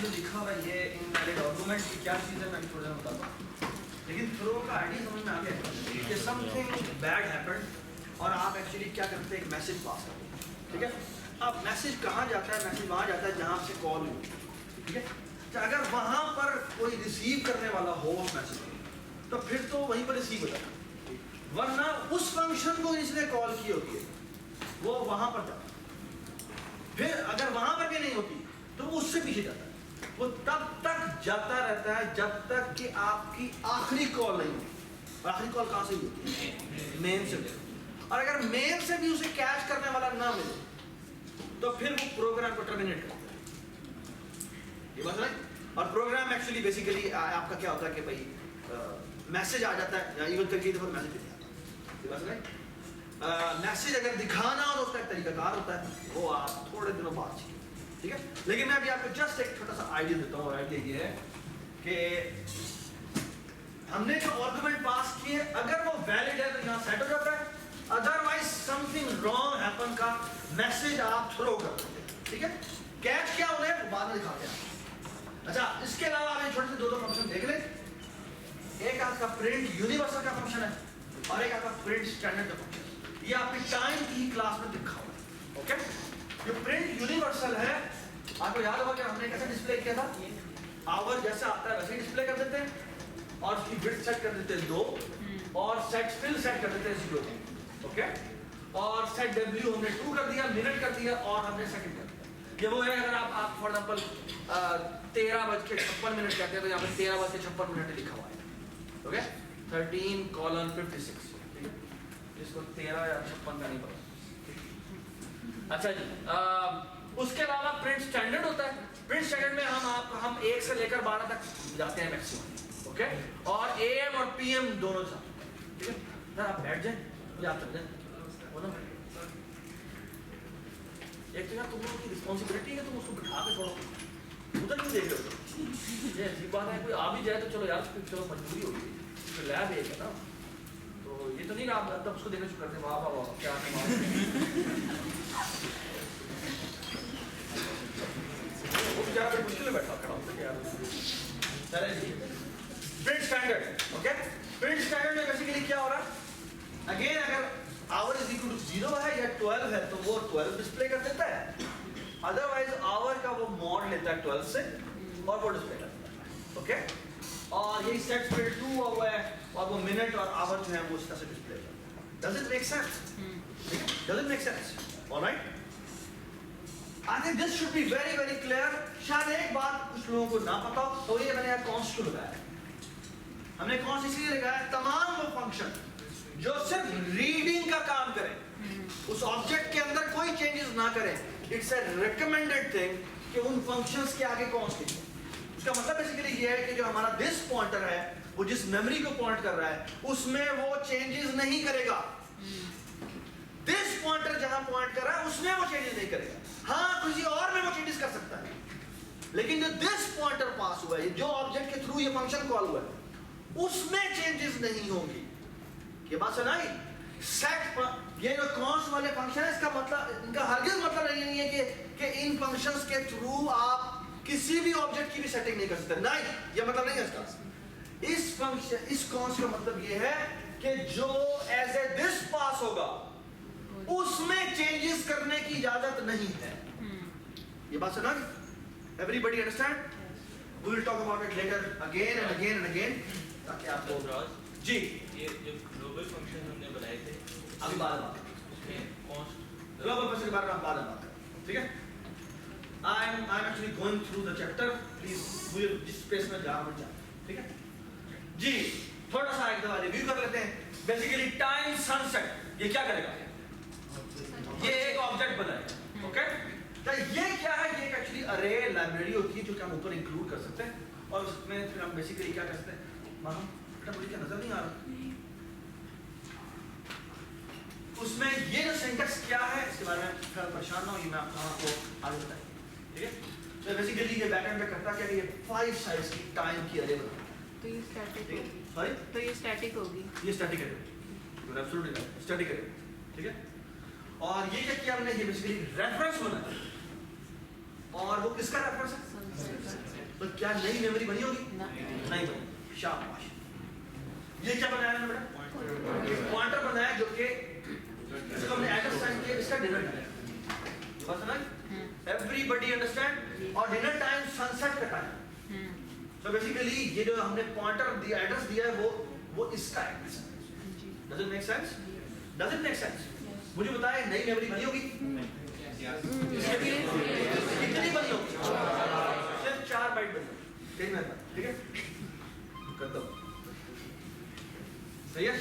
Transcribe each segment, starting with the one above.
جو لکھا ہوا ہے یہ ان والے ڈاکومنٹ کی کیا چیز ہے میں تھوڑا سا بتاتا ہوں. لیکن تھرو کا آئیڈیا سمجھ میں آ گیا کہ سم تھنگ بیڈ ہیپن اور آپ ایکچولی کیا کرتے ہیں ایک میسج پاس کرتے ہیں. ٹھیک ہے. اب میسج کہاں جاتا ہے؟ میسج وہاں جاتا ہے جہاں سے کال ہوئی. ٹھیک ہے. اگر وہاں پر کوئی ریسیو کرنے والا ہو اس میسج کو تو پھر تو وہیں پر ریسیو ہو جاتا ہے, ورنہ اس فنکشن کو جس نے کال کی ہوتی ہے وہ وہاں پر جاتا ہے. پھر اگر وہاں پر بھی نہیں ہوتی تو وہ اس سے پیچھے جاتا ہے. وہ تب تک جاتا رہتا ہے جب تک کہ آپ کی آخری کال نہیں ہوتی. آخری کال کہاں سے ہوتی ہے؟ مین سے. اور اگر مین سے بھی اسے کیچ کرنے والا نہ ملے تو پھر وہ پروگرام کو ٹرمینیٹ کرتا ہے. یہ بات ہے. اور پروگرام ایکچولی بیسیکلی آپ کا کیا ہوتا ہے کہ بھائی میسج آ جاتا ہے یا ایون کئی دفعہ میسج نہیں آتا. یہ بات ہے. میسج اگر دکھانا ہو تو اس کا ایک طریقہ کار ہوتا ہے, وہ آپ تھوڑے دنوں بعد سیکھیں. ٹھیک ہے. لیکن میں ابھی آپ کو جسٹ ایک چھوٹا سا آئیڈیا دیتا ہوں. اور آئیڈیا یہ ہے کہ ہم نے جو آرگومنٹ پاس کیے اگر وہ ویلڈ ہے تو یہاں سیٹ ہو جاتا ہے, otherwise some thing wrong happen کا میسج آپ تھرو کر دیتے ہیں. ٹھیک ہے. کیچ کیا انہیں وہ بعد میں دکھاتے ہیں. اچھا اس کے علاوہ آپ چھوٹے سے دو فنکشن دیکھ لیں. ایک آپ کا پرنٹ یونیورسل کا فنکشن ہے اور ایک آپ کا پرنٹ اسٹینڈرڈ کا فنکشن ہے. یہ آپ کی ٹائم کی کلاس میں دکھا ہوا ہے. اوکے. جو پرنٹ یونیورسل ہے آپ کو یاد ہوگا کہ ہم نے کیسے ڈسپلے کیا تھا؟ آور جیسا آتا ہے ویسے ہی ڈسپلے کر دیتے ہیں اور اس کی بٹ سیٹ کر دیتے ہیں 2 اور سیٹ فل سیٹ کر دیتے ہیں 0. اوکے. اور سیٹ ڈبلیو ہم نے 2 کر دیا, منٹ کر دیا اور ہم نے سیکنڈ کر دیا. یہ وہ ہے اگر آپ فار ایگزامپل 13:56 کہتے ہیں تو یہاں پہ 13:56 لکھا ہوا ہے. اوکے. 13:56 جس کو 13 یا 56 کا نہیں پتا. اچھا جی. اس کے علاوہ پرنٹ اسٹینڈرڈ ہوتا ہے. پرنٹ اسٹینڈرڈ میں ہم 1 سے لے کر 12 تک جاتے ہیں میکسیمم. اوکے. اور اے ایم اور پی ایم دونوں ساتھ. ٹھیک ہے. سر آپ بیٹھ جائیں یا آپ چل جائیں. ایک تو یار تم لوگوں کی رسپانسبلٹی ہے تم اس کو بٹھا کے چھوڑو. ادھر کیوں دیکھ رہے ہو؟ یہ عجیب بات ہے. کوئی آ بھی جائے تو چلو یار چلو مجبوری ہوگی. لیب ایک ہے نا تو یہ تو نہیں آپ تب اس کو دیکھنا شروع کرتے واہ واہ واہ کیا مشکل میں بیٹھا کھڑا ہوتا ہے یار. چلے جی. Print standard. Okay. Print standard میں بیسیکلی کیا ہو رہا ہے؟ اگین اگر آور از اکول ٹو 0 ہے یا 12 ہے تو وہ 12 ڈسپلے کر دیتا ہے. ادروائز آور کا وہ موڈ لیتا ہے 12 سے اور وہ ڈسپلے کر دیتا ہے. اوکے. اور یہی سیٹ فل 2 ہوا ہے اور وہ منٹ اور آور جو ہے وہ اس طرح سے ڈسپلے کرتا ہے. Does it make sense? Does it make sense? All right. I think this should be very very clear. شاید ایک بات کچھ لوگوں کو نہ پتا ہو تو یہ میں نے کانسٹ لگایا ہے. ہم نے کانسٹ اس لیے لگایا ہے تمام وہ فنکشن جو صرف ریڈنگ کا کام کریں, اس آبجیکٹ کے اندر کوئی چینجز نہ کریں. اٹس اے ریکمینڈیڈ تھنگ کہ ان فنکشنز کے آگے کانسٹ لکھیں. اس کا مطلب بیسیکلی یہ ہے کہ جو ہمارا دس پوائنٹر ہے وہ جس میموری کو پوائنٹ کر رہا ہے اس میں وہ چینجز نہیں کرے گا. دس پوائنٹر جہاں پوائنٹ کر رہا ہے اس میں وہ چینجز نہیں کرے گا. ہاں کسی اور میں وہ چینجز کر سکتا ہے, لیکن جو دس پوائنٹر پاس ہوا ہے جو آبجیکٹ کے تھرو یہ فنکشن کال ہوا ہے اس میں چینجز نہیں ہوں گی. یہ بات سنائی؟ سیٹ یہ جو کانسٹ والے فنکشن ہے اس کا مطلب ان کا ہرگز مطلب نہیں ہے کہ ان فنکشنز کے تھرو آپ کسی بھی آبجیکٹ کی بھی سیٹنگ نہیں کر سکتے. نہیں, یہ مطلب نہیں ہے اس کا. اس فنکشن اس کانسٹ کا مطلب یہ ہے کہ جو ایز اے دس پاس ہوگا اس میں چینجز کرنے کی اجازت نہیں ہے. یہ بات سنا؟ Everybody understand? We will talk about it later again and again and again تاکہ آپ کو جی یہ جو گلوبل فنکشن ہم نے بنائے تھے ابھی بعد میں اس میں کانسٹ گلوبل فنکشن کے بارے میں ہم بعد میں بات کریں. ٹھیک ہے. I am actually going through the chapter. Please مجھے جس پیس میں جا رہا ہوں. ٹھیک ہے جی. تھوڑا سا ایک دفعہ ریویو کر لیتے ہیں. بیسیکلی ٹائم سن سیٹ یہ کیا کرے گا؟ یہ ایک آبجیکٹ بنائے گا. اوکے. یہ کیا ہے؟ یہ ایکچولی ارے لائبریری ہوتی ہے جو کہ ہم اوپر انکلوڈ کر سکتے ہیں اور اس میں پھر ہم بیسیکلی کیا کر سکتے ہیں. ماہم بیٹا مجھے کیا نظر نہیں آ رہا اس میں یہ جو سینٹیکس کیا ہے اس کے بارے میں پھر پریشان نہ ہو, یہ میں آپ کو آگے بتائیں. ٹھیک ہے. تو بیسیکلی یہ بیک اینڈ پہ کرتا کیا کہ یہ 5 سائز کی ٹائم کی ارے بناتا ہے. تو یہ اسٹیٹک ہوگی. سوری تو یہ اسٹیٹک ہوگی. یہ اسٹیٹک ہے. You absolutely right. اسٹیٹک ہے. ٹھیک ہے. اور یہ کیا ہم نے یہ بیسیکلی ریفرنس بنایا اور وہ کس کا ریفرنس ہے؟ क्या नई मेमोरी बनी होगी? ना। नहीं बनी। शाबाश। ये क्या बनाया हमने बेटा? पॉइंटर बनाया जो कि इसको हमने एड्रेस साइन किया, इसका डिनर टाइम। बस ना? Everybody understand? और डिनर टाइम सनसेट का टाइम। तो बेसिकली ये जो हमने पॉइंटर दिया, एड्रेस दिया है, वो इसका एड्रेस है। Does it make sense? Does it make sense? मुझे बताएं नई मेमोरी बनी होगी? कितनी बनी होगी? सिर्फ 4 बाइट बनी होगी। ठीक है? करता हूँ। सही है?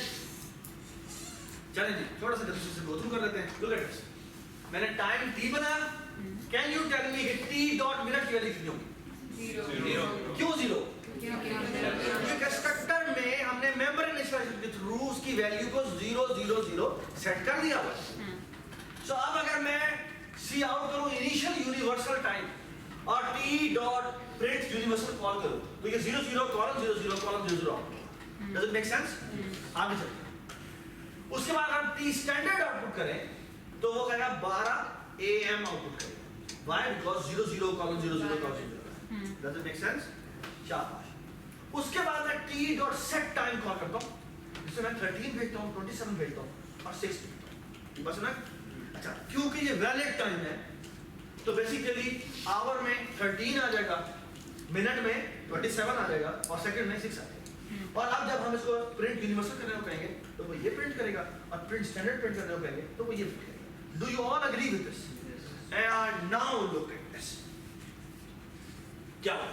चलें जी, थोड़ा सा जल्दी से गो थ्रू कर लेते हैं। Look at this. मैंने टाइम t बनाया। Can you tell me कि t डॉट मिनट की वैल्यू कितनी होगी? 0। क्यों 0? क्योंकि कंस्ट्रक्टर में हमने मेंबर इनिशियलाइजेशन के थ्रू उसकी वैल्यू को 0 0 0 सेट कर दिया हुआ है। सो अब अगर मैं सी आउट करूं इनिशियल यूनिवर्सल टाइम और T dot print universal call करूं तो ये 0 0 column 0 0 column 0 0 output. Does it make sense? आगे चलिए। उसके बाद हम टी स्टैंडर्ड आउटपुट करें तो वो कहेगा 12 AM आउटपुट करेगा। Why? Because 0 0 column 0 0 column 0 0। Does it make sense? शाबाश। उसके बाद मैं T dot set time call करता हूं जिसमें मैं 13 भेजता हूं, 27 भेजता हूं और 6 भेजता हूं। बस ना? अच्छा, क्योंकि ये वैलिड टाइम है तो बेसिकली आवर में 13 आ जाएगा, मिनट में 27 आ जाएगा और सेकंड में 6 आ जाएगा। और अब जब हम इसको प्रिंट यूनिवर्सल करने को कहेंगे तो वो ये प्रिंट करेगा और प्रिंट स्टैंडर्ड प्रिंट करने को कहेंगे तो वो ये प्रिंट करेगा। Do you all agree with this? And now look at this. क्या हुआ?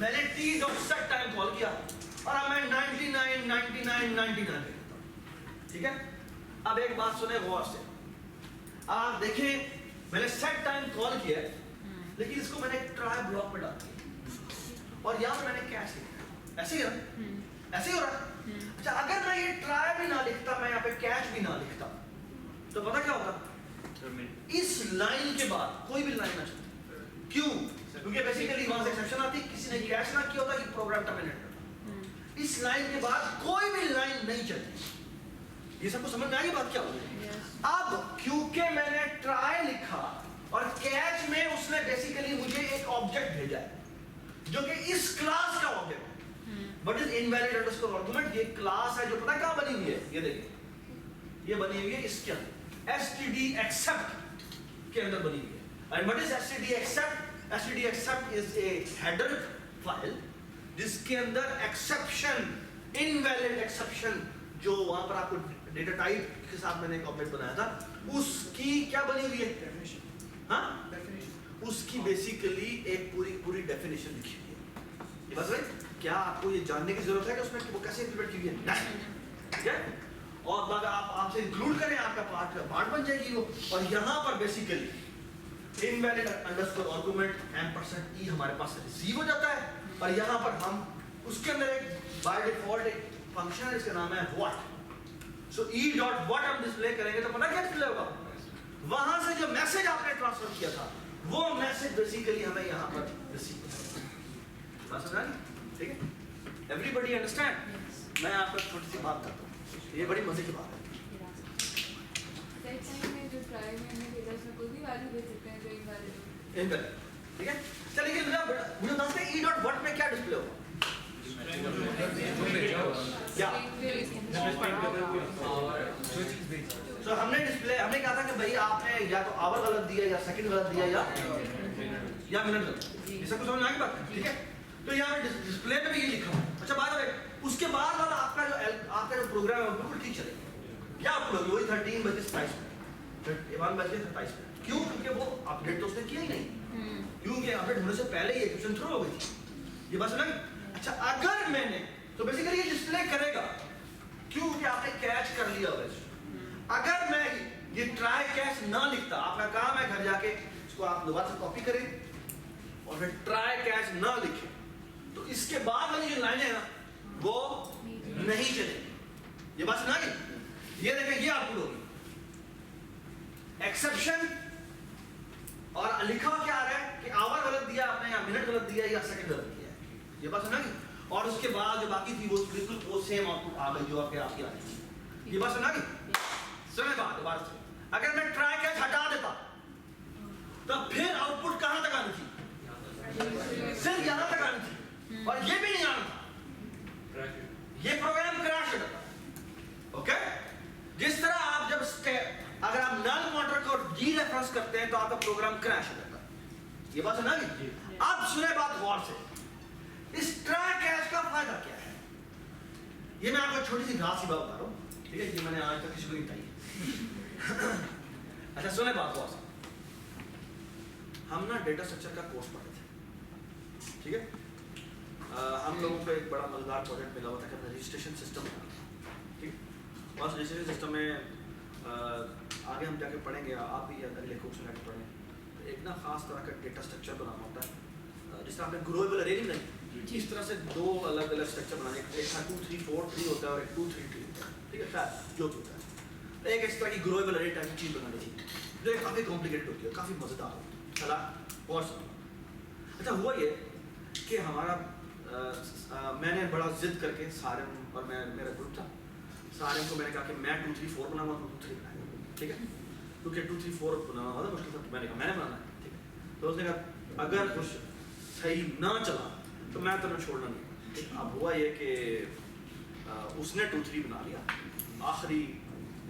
मैंने t dot set time call किया और अब मैं 99 99 99 लिखता हूं। ठीक है? अब एक बात सुने गौर से। आप देखें मैंने सेट टाइम कॉल किया लेकिन इसको मैंने ट्राई ब्लॉक में डाल दिया और यहां पे मैंने कैश लिखा। ऐसे ही है ना? ऐसे ही हो रहा है। अच्छा, अगर मैं ये ट्राई भी ना लिखता, मैं यहाँ पे कैश भी ना लिखता तो पता क्या होता? इस लाइन के बाद कोई भी लाइन ना चलती। क्यों? क्योंकि बेसिकली वहां से एक्सेप्शन आती, किसी ने कैश ना किया होता कि प्रोग्राम टर्मिनेट करता। इस लाइन के बाद कोई भी लाइन नहीं चलती। ये सबको समझ में आई बात क्या होगी? अब क्योंकि मैंने ट्राई लिखा और कैच में उसने बेसिकली मुझे एक ऑब्जेक्ट भेजा है जो कि इस क्लास का ऑब्जेक्ट है। What is invalid underscore argument? ये क्लास है जो पता कहां बनी हुई है? ये देखिए, ये बनी हुई है इसके अंदर, std accept के अंदर बनी हुई है। And what is std accept? std accept is a header file जिसके अंदर एक्सेप्शन, इनवैलिड एक्सेप्शन जो वहां पर आपको डेटा टाइप के साथ मैंने एक ऑब्जेक्ट बनाया था उसकी क्या बनी हुई है? हाँ, उसकी बेसिकली एक पूरी डेफिनेशन लिखी हुई है। ये बस भाई, क्या आपको ये जानने की जरूरत है कि उसमें वो कैसे इंप्लीमेंट की हुई है? नहीं। ठीक है? और अगर आप आपसे इंक्लूड करें आपका पार्ट बन जाएगी वो। और यहाँ पर basically invalid underscore argument %e हमारे पास रिसीव हो जाता है और यहाँ पर हम उसके अंदर एक बाय डिफॉल्ट एक फंक्शन है इसका नाम है what. So e dot what हम डिस्प्ले करेंगे तो पता क्या डिस्प्ले होगा? वहां से जो मैसेज आपने ट्रांसफर किया था वो मैसेज बेसिकली हमें यहाँ पर रिसीव होगा। बात समझ आई? ठीक है? Everybody understand? मैं आपको छोटी सी बात करता हूँ, ये बड़ी मजे की बात है। इनवैलिड, ठीक है? चलिए मुझे बताते हैं e डॉट व्हाट में क्या डिस्प्ले होगा? क्या? तो हमने कहा था कि भाई आपने या तो आवर गलत दिया या सेकंड गलत दिया या मिनट गलत। ये सब कुछ समझ में आ गई बात? ठीक है? तो यहाँ डिस्प्ले में भी ये लिखा है। अच्छा, बात है उसके बाद वाला आपका जो प्रोग्राम है बिल्कुल ठीक चलेगा। क्या आपको वही 13:27 मिनट 1:27 मिनट। क्यों? क्योंकि वो अपडेट तो उसने किया ही नहीं, क्योंकि अपडेट होने से पहले ही एक्सेप्शन थ्रो हो गई थी। ये बात समझ? अच्छा, अगर मैंने तो बेसिकली ये डिस्प्ले करेगा क्योंकि आपने कैच कर लिया होगा। अगर मैं ये ट्राई कैच ना लिखता, आपका काम है घर जाके इसको आप दोबारा से कॉपी करें और फिर ट्राई कैच ना लिखें तो इसके बाद वाली जो लाइनें हैं ना वो नहीं चलेगी। ये बात सुना गई? ये देखें, ये आउटपुट होगी एक्सेप्शन और लिखा क्या आ रहा है कि आवर गलत दिया आपने या मिनट गलत दिया या सेकंड गलत दिया है। ये बात सुना गई? और उसके बाद जो बाकी थी वो बिल्कुल वो सेम आउटपुट आ गई जो आपकी आ रही थी। ये बात सुना गई? सुने बात दोबारा से, अगर मैं ट्राई कैच हटा देता तो फिर आउटपुट कहां तक आनी थी? सिर्फ और ये भी नहीं आना था, ये प्रोग्राम क्रैश हो जाता। ओके, जिस तरह आप जब अगर आप नल पॉइंटर को डी रेफरेंस करते हैं तो आपका प्रोग्राम क्रैश हो जाता है। ये बात सुना गई? अब सुने बात गौर से, इस ट्राई कैच का फायदा क्या है? ये मैं आपको छोटी सी घास की बात बता रहा हूँ, ठीक है? ये मैंने आज तक किसी को नहीं बताई। अच्छा सुने बात गौर से, हम ना डेटा स्ट्रक्चर का कोर्स पढ़े थे, ठीक है? हम लोगों को एक बड़ा मजेदार प्रोजेक्ट मिला हुआ था कि हमने रजिस्ट्रेशन सिस्टम बनाना, ठीक है? और रजिस्ट्रेशन सिस्टम में आगे हम जाके पढ़ेंगे, आप भी अगले कोर्स में जाके पढ़ेंगे, तो एक ना खास तरह का डेटा स्ट्रक्चर बनाना होता है। जिस तरह आपने ग्रोएबल अरे नहीं बनाई, इस तरह से दो अलग अलग स्ट्रक्चर बनाने, एक 2 3 4 3 होता है और एक 2 3 3 होता है, ठीक है? शायद जो भी होता है, एक इस तरह की ग्रोएबल अरे टाइप की चीज़ बनानी थी जो काफ़ी कॉम्प्लिकेटेड होती है, काफ़ी मज़ेदार होती है। चला और अच्छा हुआ ये कि हमारा मैंने बड़ा जिद करके सारिम और मेरा ग्रुप था, सारिम को मैंने कहा कि मैं 2 3 4 बनाऊंगा, 2 3 बनाएंगे, ठीक है? क्योंकि 2 3 4 बनाना ज़्यादा मुश्किल था, तो मैंने कहा मैंने बनाना है, ठीक है? तो उसने कहा अगर कुछ सही ना चला तो मैं तुम्हें छोड़ना नहीं। अब हुआ ये कि उसने 2 3 बना लिया, आखिरी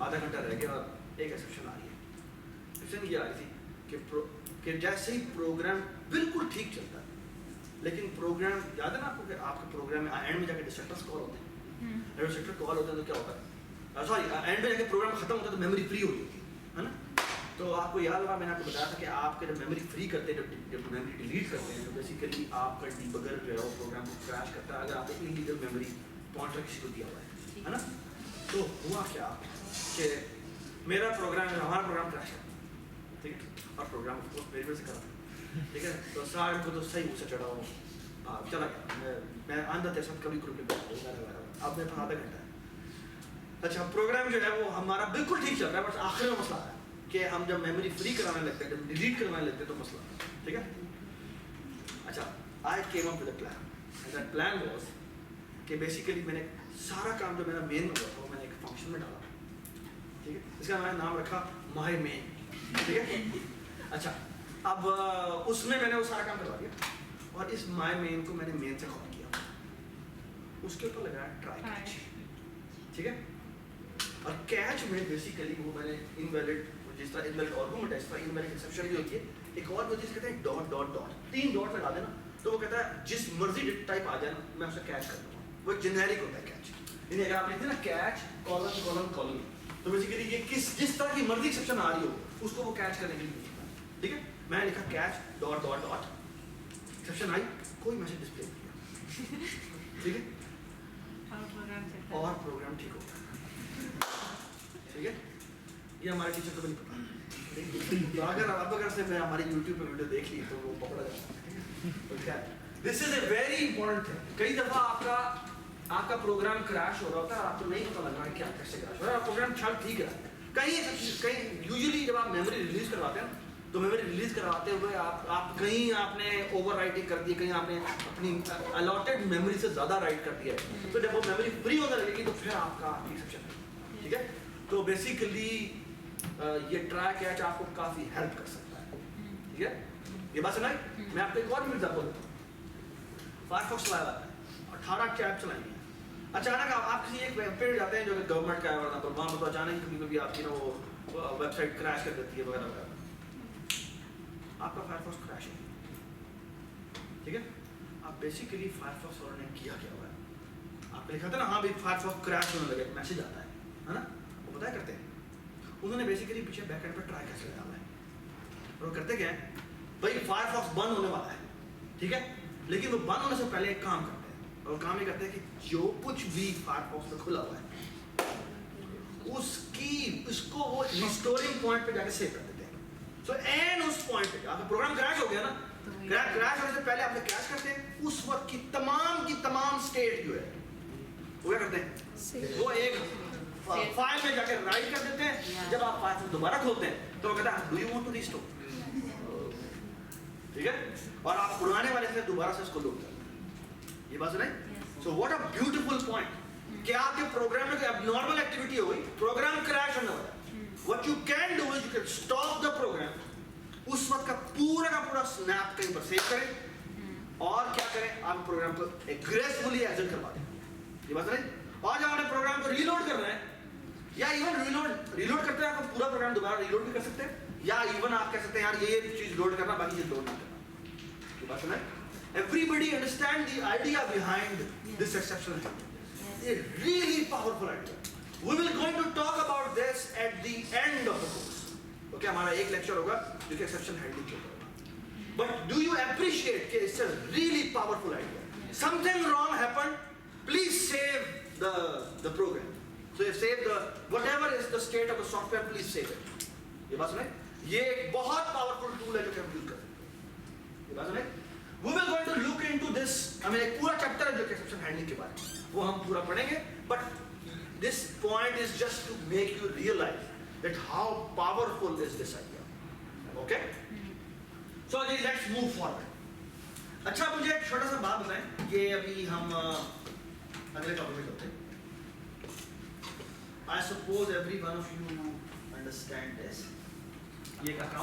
आधा घंटा रह गया और एक एक्सेप्शन आ रही है। एक्सेप्शन ये आ रही थी कि जैसे ही प्रोग्राम बिल्कुल ठीक चलता है, लेकिन प्रोग्राम याद है ना आपको कि आपके प्रोग्राम में एंड में जाके डिस्ट्रक्टर्स कॉल होते हैं, डिस्ट्रक्टर कॉल होते हैं तो क्या होता है, सॉरी एंड में जाके प्रोग्राम खत्म होता है तो मेमोरी फ्री हो रही होती है ना? तो आपको याद होगा मैंने आपको बताया था कि आपके जब मेमोरी फ्री करते हैं, जब मेमोरी डिलीट करते हैं, तो बेसिकली आपका डीबगर जो है वो प्रोग्राम को क्रैश करता है अगर आपने इलीगल मेमोरी पॉइंटर किसी को दिया हुआ है ना? तो हुआ क्या कि मेरा प्रोग्राम हमारा प्रोग्राम क्रैश करता, ठीक है? और प्रोग्राम को मेरे वजह से करा, ठीक है? तो सारे को तो सही मुझसे चढ़ा हूँ, चला गया मैं अंदर के साथ कभी ग्रुप में बैठा, अब मेरे पास आधा घंटा है। अच्छा प्रोग्राम जो है वो हमारा बिल्कुल ठीक चल रहा है, बस आखिर में मसला है कि हम जब मेमोरी फ्री कराने लगते हैं, जब डिलीट करवाने लगते हैं तो मसला, ठीक है? अच्छा I came up with a plan and that plan was कि बेसिकली मैंने सारा काम जो मेरा मेन होता था वो मैंने एक फंक्शन में डाला, ठीक है? इसका मैंने नाम रखा माय मेन, ठीक है? अच्छा अब उसमें मैंने वो सारा काम करवा दिया और इस माय मेन को मैंने मेन से कॉल किया, उसके ऊपर लगाया ट्राई कैच, ठीक है? और कैच में बेसिकली वो मैंने इनवैलिड, जिस तरह इनवैलिड आर्गुमेंट है इस तरह इनवैलिड एक्सेप्शन भी होती है, एक और होती है कहते हैं डॉट डॉट डॉट, 3 डॉट लगा देना तो वो कहता है जिस मर्जी टाइप आ जाए मैं उसे कैच कर दूंगा, वो जेनेरिक होता है कैच। यानी अगर आप लिखते हैं ना कैच कॉलम कॉलम कॉलम, तो बेसिकली ये जिस तरह की मर्जी एक्सेप्शन आ रही हो उसको वो कैच करने के लिए होता है, ठीक है? मैंने लिखा catch dot dot dot, exception I, कोई मैसेज डिस्प्ले नहीं किया, ठीक है? और प्रोग्राम ठीक हो गया, ठीक है? ये हमारे टीचर को भी नहीं पता, तो अगर से मैं हमारी YouTube पे वीडियो देख ली तो वो पकड़ा जाता है। This is a very important thing. कई दफा आपका प्रोग्राम क्रैश हो रहा होता है, आपको नहीं पता लग रहा है क्या कैसे क्रैश हो रहा है, प्रोग्राम चल ठीक है। कहीं यूजुअली जब आप मेमोरी रिलीज करवाते हैं तो मेमोरी रिलीज करवाते हुए आप कहीं आपने ओवर राइटिंग कर दी, कहीं आपने अपनी अलॉटेड मेमोरी से ज़्यादा राइट कर दिया है, तो जब वो मेमोरी फ्री होने लगेगी तो फिर आपका एक्सेप्शन है, ठीक है? तो बेसिकली ये ट्राई कैच आपको काफ़ी हेल्प कर सकता है, ठीक है? ये बात सुनाई? मैं आपको एक और भी एग्जाम्पल देता हूँ। फायरफॉक्स चलाया हुआ है, 18 टैब चलाएंगे, अचानक आप किसी एक वेब पेज जाते हैं जो गवर्नमेंट का है, तो वहाँ पर तो अचानक कभी आपकी ना वो वेबसाइट क्रैश कर देती है वगैरह वगैरह, आपका फायरफॉक्स क्रैश है, ठीक है? आप बेसिकली फायरफॉक्स वालों ने किया क्या हुआ है, आपने लिखा था ना हाँ भाई फायरफॉक्स क्रैश होने लगे, मैसेज आता है ना? वो पता है करते हैं उन्होंने बेसिकली पीछे बैकएंड पर ट्राई कैसे लगाया है, और वो करते क्या है भाई फायरफॉक्स बंद होने वाला है, ठीक है? लेकिन वो बंद होने से पहले एक काम करते हैं, और काम ये करते हैं कि जो कुछ भी फायरफॉक्स में खुला हुआ है उसको वो रिस्टोरिंग पॉइंट पे जाके सेव कर देते हैं। सो एंड उस पॉइंट पे आपका प्रोग्राम क्रैश हो गया ना, क्रैश होने से पहले आपने क्रैश करते हैं, उस वक्त की तमाम स्टेट जो है वो क्या करते हैं, वो एक फाइल में जाके राइट कर देते हैं। जब आप फाइल को दोबारा खोलते हैं तो वो कहता है do you want to restore, ठीक है? और आप पुराने वाले से दोबारा से इसको लोड कर, ये बात सुनाई? So what a beautiful point कि आपके प्रोग्राम में कोई abnormal एक्टिविटी हो गई, प्रोग्राम क्रैश होने वाला है, what you can do is you can stop the program, उस वक्त का पूरा स्नैप कहीं पर सेव करें और क्या करें आप प्रोग्राम को ग्रेसफुली एग्जिट करवा दें। ये बात नहीं, और जब आपने प्रोग्राम को रीलोड करना है, या इवन रीलोड करते हैं, आपको पूरा प्रोग्राम दोबारा रीलोड भी कर सकते हैं, या इवन आप कह सकते हैं यार ये चीज लोड करना, बाकी चीज लोड ना करना। ये बात सुना है? Everybody understand the idea behind this exceptional handling. A really powerful idea. We will going to talk about this at the end of the course. Okay, हमारा एक लेक्चर होगा जो कि exception handling के ऊपर होगा. But do you appreciate कि it's a really powerful idea? Something wrong happened, please save the program. So you save the whatever is the state of the software, please save it. ये बात सुने? ये एक बहुत powerful tool है जो कि हम use कर सकते हैं. ये बात सुने? We will going to look into this. हमें एक पूरा चैप्टर है जो कि exception handling के बारे में, वो हम पूरा पढ़ेंगे. But this point is just to make you realize that how powerful is this idea. Okay? So let's move forward. अच्छा, मुझे एक छोटा सा बात बताएं कि अभी हम अगले टॉपिक में चलते हैं. I suppose every one of you understand this. ये एक account